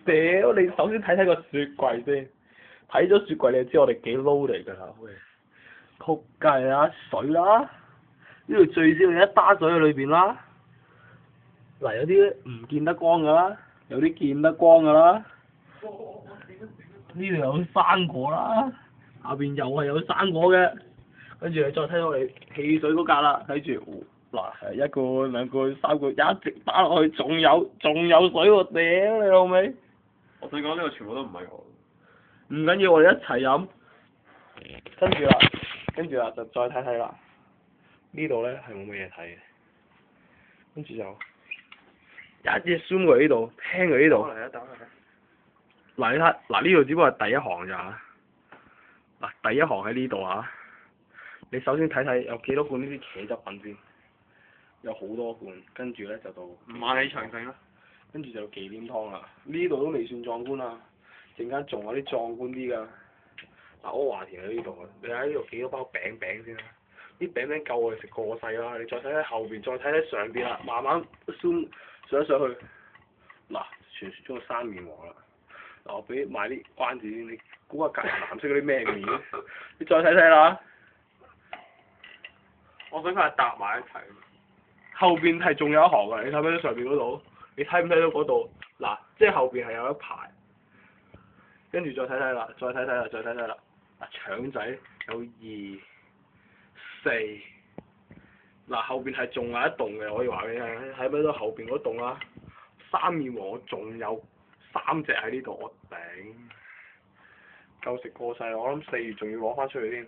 屌，你首先睇睇個雪櫃先，睇咗雪櫃你就知我哋幾撈嚟㗎啦，喂！仆街啦，水啦，呢度最少有一打水喺裏邊啦。嗱，有啲唔見得光㗎啦，有啲見得光㗎啦。呢度有生果啦，下邊又係有生果嘅，跟住你再睇到你汽水嗰格啦，睇住嗱係一罐、兩罐、三罐，一直打落去，仲有水喎，屌你老味！我想講呢個全部都唔係我。唔緊要，我哋一齊飲。跟住啦，就再睇睇啦。呢度咧係冇乜嘢睇嘅，跟住就一嘢 zoom 過呢度，聽過呢度。嗱你睇，嗱呢度只不過係第一行咋。嗱第一行喺呢度啊。你首先睇睇有幾多罐呢啲茄汁粉先，有好多罐，跟住咧就到。唔問你詳細啦。跟住就到忌廉湯啦，呢度都未算壯觀啊，陣間仲有啲壯觀啲㗎。嗱，柯華田喺呢度啊，你睇呢度幾多包餅先啦，啲餅夠我哋食過世啦。你再睇睇後邊，再睇睇上邊啦，慢慢上去。嗱，傳説中嘅生麵王啦。嗱，我俾買啲關子先，你估下隔離藍色嗰啲咩麵？你再睇睇啦。我想佢係搭埋一齊。後邊係仲有一行㗎，你睇唔睇到上邊嗰度？你睇唔睇到嗰度？嗱，即係後邊係有一排，跟住再睇睇啦，再睇睇啦。嗱，腸仔有2、4，嗱後邊係仲有一棟嘅，可以話俾你聽，睇唔睇到後邊嗰棟啦？生麵王我仲有3隻喺呢度，我頂，夠食過晒，我諗4月仲要攞翻出去添。